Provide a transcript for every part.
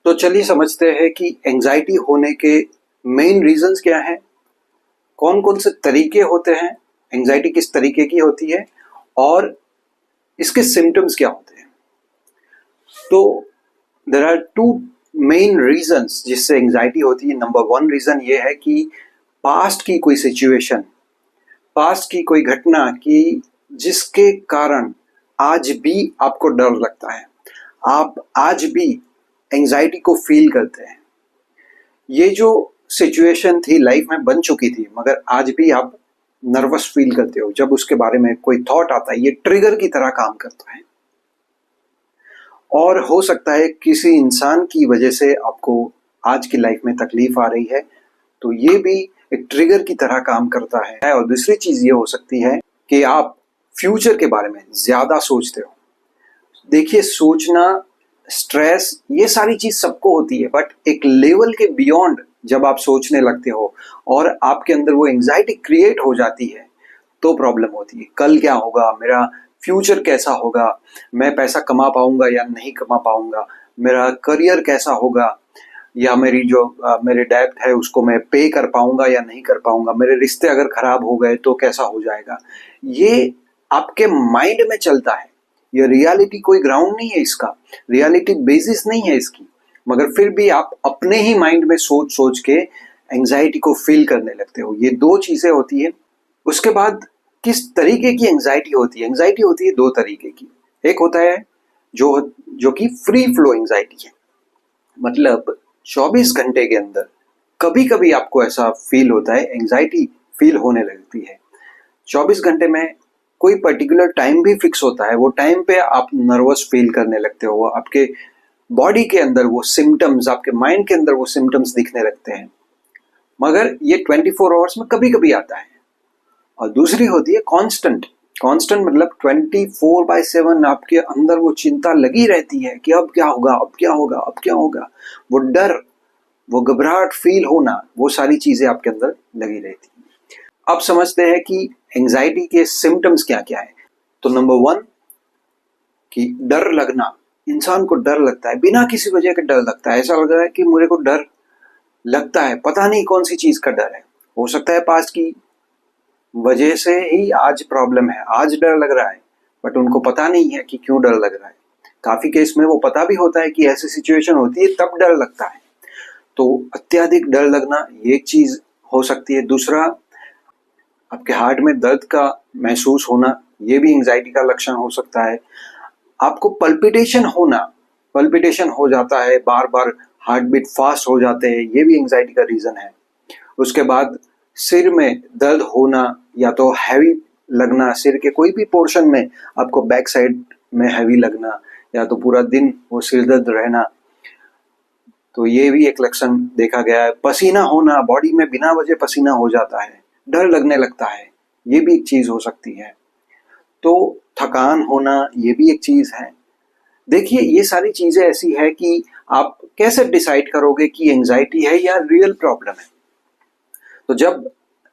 तो चलिए समझते हैं कि एंजाइटी होने के मेन रीजंस क्या हैं, कौन कौन से तरीके होते हैं, एंजाइटी किस तरीके की होती है और इसके सिम्टम्स क्या होते हैं। तो there are two main reasons जिससे एंजाइटी होती है। नंबर वन रीजन ये है कि पास्ट की कोई सिचुएशन, पास्ट की कोई घटना की जिसके कारण आज भी आपको डर लगता है, आप आज भी एंजाइटी को फील करते हैं। ये जो सिचुएशन थी लाइफ में बन चुकी थी, मगर आज भी आप नर्वस फील करते हो जब उसके बारे में कोई थॉट आता है, ये ट्रिगर की तरह काम करता है। और हो सकता है किसी इंसान की वजह से आपको आज की लाइफ में तकलीफ आ रही है, तो ये भी एक ट्रिगर की तरह काम करता है। और दूसरी चीज ये हो सकती है कि आप फ्यूचर के बारे में ज्यादा सोचते हो। देखिए, सोचना, स्ट्रेस, ये सारी चीज सबको होती है, बट एक लेवल के बियॉन्ड जब आप सोचने लगते हो और आपके अंदर वो एंजाइटी क्रिएट हो जाती है तो प्रॉब्लम होती है। कल क्या होगा, मेरा फ्यूचर कैसा होगा, मैं पैसा कमा पाऊंगा या नहीं कमा पाऊंगा, मेरा करियर कैसा होगा, या मेरी जो मेरे डेब्ट है उसको मैं पे कर पाऊंगा या नहीं कर पाऊंगा, मेरे रिश्ते अगर खराब हो गए तो कैसा हो जाएगा। ये आपके माइंड में चलता है। ये रियलिटी कोई ग्राउंड नहीं है, इसका रियलिटी बेसिस नहीं है इसकी, मगर फिर भी आप अपने ही माइंड में सोच सोच के एंजाइटी को फील करने लगते हो। ये दो चीजें होती है। उसके बाद किस तरीके की एंजाइटी होती है? एंजाइटी होती है दो तरीके की। एक होता है जो कि फ्री फ्लो एंजाइटी है, मतलब 24 घंटे के अंदर कभी कभी आपको ऐसा फील होता है, एंजाइटी फील होने लगती है। 24 घंटे में कोई पर्टिकुलर टाइम भी फिक्स होता है, वो टाइम पे आप नर्वस फील करने लगते हो, आपके बॉडी के अंदर वो सिम्टम्स, आपके माइंड के अंदर वो सिम्टम्स दिखने लगते हैं। मगर ये 24 आवर्स में कभी कभी आता है। और दूसरी होती है कांस्टेंट। कांस्टेंट मतलब 24/7 आपके अंदर वो चिंता लगी रहती है कि अब क्या होगा, अब क्या होगा, अब क्या होगा। वो डर, वो घबराहट फील होना, वो सारी चीजें आपके अंदर लगी रहती है। अब समझते हैं कि एंजाइटी के सिम्टम्स क्या क्या है। तो नंबर वन कि डर लगना। इंसान को डर लगता है, बिना किसी वजह के डर लगता है। ऐसा लग रहा है कि मुझे को डर लगता है, पता नहीं कौन सी चीज का डर है। हो सकता है पास्ट की वजह से ही आज प्रॉब्लम है, आज डर लग रहा है, बट उनको पता नहीं है कि क्यों डर लग रहा है। काफी केस में वो पता भी होता है कि ऐसी सिचुएशन होती है तब डर लगता है। तो अत्यधिक डर लगना ये एक चीज हो सकती है। दूसरा, आपके हार्ट में दर्द का महसूस होना, ये भी एंजाइटी का लक्षण हो सकता है। आपको पल्पिटेशन होना, पल्पिटेशन हो जाता है, बार बार हार्ट बीट फास्ट हो जाते हैं, ये भी एंजाइटी का रीजन है। उसके बाद सिर में दर्द होना, या तो हैवी लगना, सिर के कोई भी पोर्शन में आपको बैक साइड में हैवी लगना, या तो पूरा दिन वो सिर दर्द रहना, तो ये भी एक लक्षण देखा गया है। पसीना होना, बॉडी में बिना वजह पसीना हो जाता है, डर लगने लगता है, ये भी एक चीज हो सकती है। तो थकान होना, ये भी एक चीज है। देखिए, ये सारी चीजें ऐसी है कि आप कैसे डिसाइड करोगे कि एंजाइटी है या रियल प्रॉब्लम है। तो जब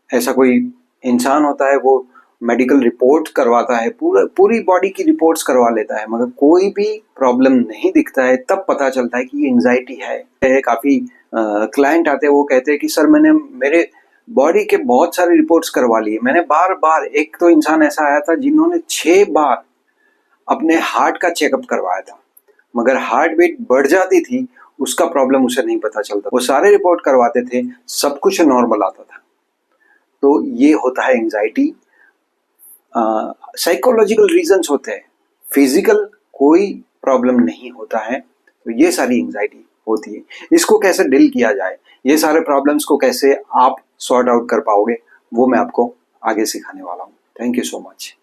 ऐसा कोई इंसान होता है, वो मेडिकल रिपोर्ट करवाता है, पूरी बॉडी की रिपोर्ट्स करवा लेता है, मगर कोई भी प्रॉब्लम नहीं दिखता है, तब पता चलता है कि एंजाइटी है। काफी क्लाइंट आते हैं, वो कहते हैं कि सर मैंने मेरे बॉडी के बहुत सारे रिपोर्ट्स करवा लिए, मैंने बार बार, एक तो इंसान ऐसा आया था जिन्होंने 6 बार अपने हार्ट का चेकअप करवाया था, मगर हार्ट बीट बढ़ जाती थी, उसका प्रॉब्लम उसे नहीं पता चलता। वो सारे रिपोर्ट करवाते थे, सब कुछ नॉर्मल आता था। तो ये होता है एंजाइटी। साइकोलॉजिकल रीजंस होते हैं, फिजिकल कोई प्रॉब्लम नहीं होता है। तो ये सारी एंजाइटी होती है। इसको कैसे डील किया जाए, ये सारे प्रॉब्लम्स को कैसे आप सॉर्ट आउट कर पाओगे, वो मैं आपको आगे सिखाने वाला हूँ। Thank you so much.